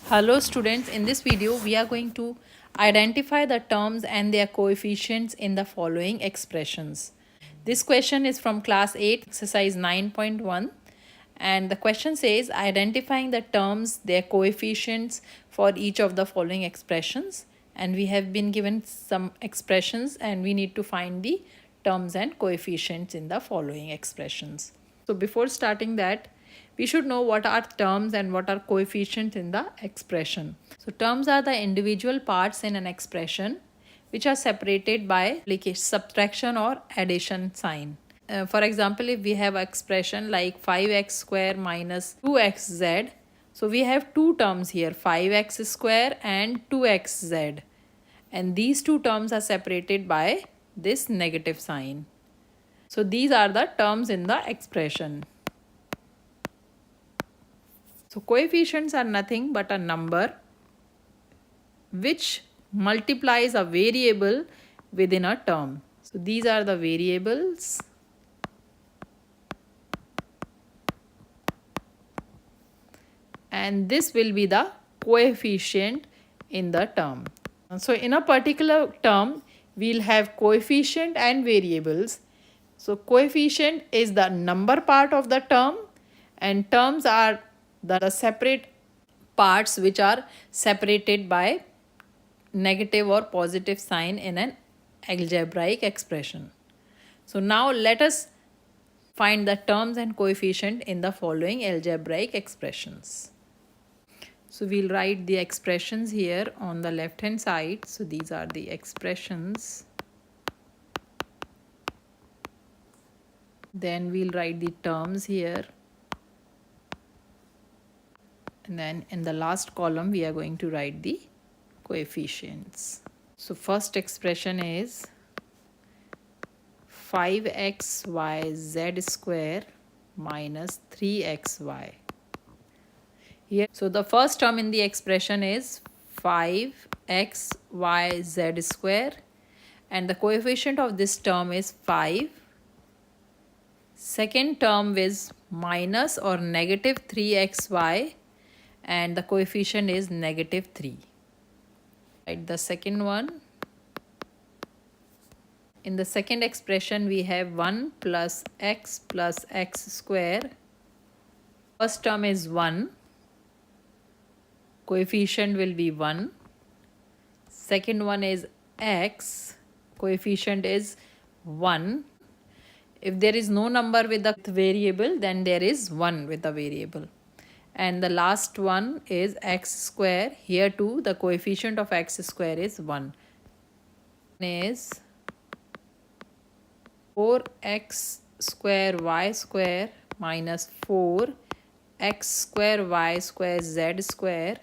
Hello students, in this video we are going to identify the terms and their coefficients in the following expressions. This question is from class 8 exercise 9.1 and the question says identifying the terms, their coefficients for each of the following expressions, and we have been given some expressions and we need to find the terms and coefficients in the following expressions. So before starting that, we should know what are terms and what are coefficients in the expression. So terms are the individual parts in an expression which are separated by subtraction or addition sign. For example, if we have an expression like 5x square minus 2xz, so we have two terms here, 5x square and 2xz, and these two terms are separated by this negative sign. So these are the terms in the expression. So coefficients are nothing but a number which multiplies a variable within a term. So these are the variables. And this will be the coefficient in the term. So in a particular term, we'll have coefficient and variables. So coefficient is the number part of the term and terms are the separate parts which are separated by negative or positive sign in an algebraic expression. So now let us find the terms and coefficient in the following algebraic expressions. So we'll write the expressions here on the left hand side. So these are the expressions. Then we'll write the terms here. And then in the last column, we are going to write the coefficients. So first expression is 5xyz square minus 3xy. Here, so the first term in the expression is 5xyz square and the coefficient of this term is 5. Second term is minus or negative 3xy and the coefficient is negative 3. Right, the second one. In the second expression, we have 1 plus x square. First term is 1. Coefficient will be 1. Second one is x. Coefficient is 1. If there is no number with the variable, then there is 1 with the variable. And the last one is x square. Here too, the coefficient of x square is 1. Is 4x square y square minus 4x square y square z square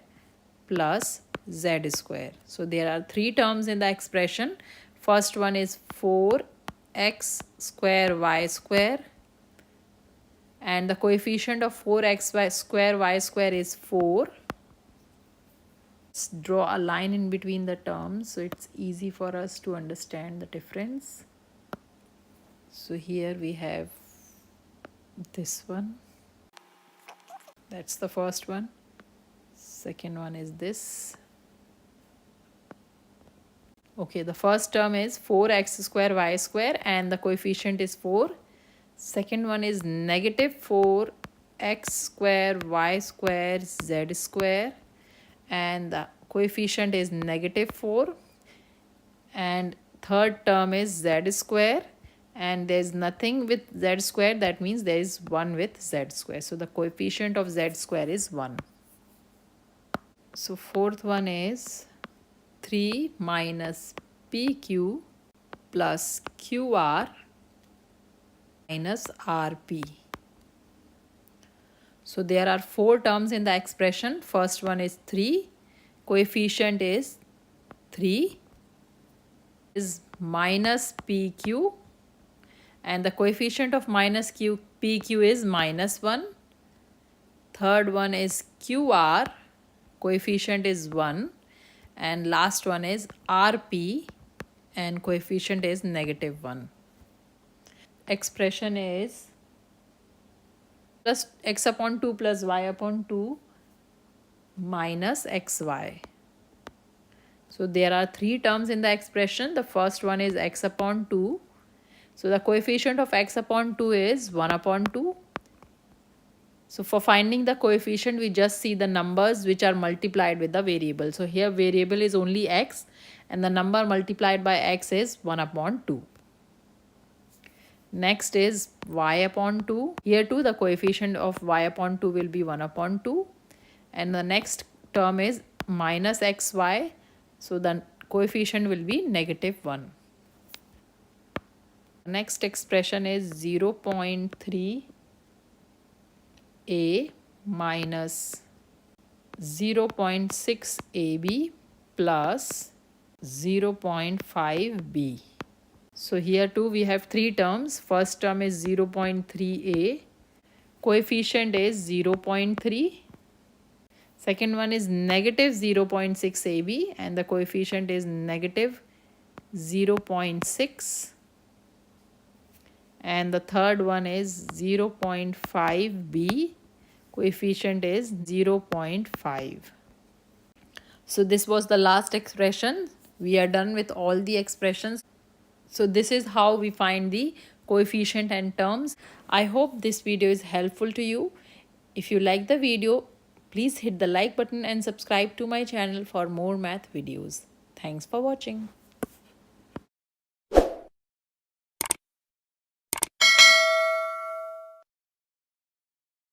plus z square. So there are three terms in the expression. First one is 4x square y square and the coefficient of 4x square y square is 4. Let's draw a line in between the terms so it's easy for us to understand the difference. So here we have this one. That's the first one. Second one is this. Okay, the first term is 4x square y square and the coefficient is 4. Second one is negative 4x square y square z square and the coefficient is negative 4. And third term is z square and there is nothing with z square, that means there is 1 with z square. So the coefficient of z square is 1. So fourth one is 3 minus pq plus qr minus rp. So there are four terms in the expression. First one is 3. Coefficient is 3. Is minus pq and the coefficient of minus pq is minus 1. Third one is qr. Coefficient is 1. And last one is rp and coefficient is negative 1. Expression is plus x upon 2 plus y upon 2 minus xy. So there are three terms in the expression. The first one is x upon 2. So the coefficient of x upon 2 is 1 upon 2. So for finding the coefficient, we just see the numbers which are multiplied with the variable. So here variable is only x and the number multiplied by x is 1 upon 2. Next is y upon 2. Here too the coefficient of y upon 2 will be 1 upon 2. And the next term is minus xy. So the coefficient will be negative 1. Next expression is 0.3 a minus 0.6 ab plus 0.5 b. So here too we have three terms. First term is 0.3 a. Coefficient is 0.3. Second one is negative 0.6 ab and the coefficient is negative 0.6. And the third one is 0.5b, coefficient is 0.5. So this was the last expression. We are done with all the expressions. So this is how we find the coefficient and terms. I hope this video is helpful to you. If you like the video, please hit the like button and subscribe to my channel for more math videos. Thanks for watching.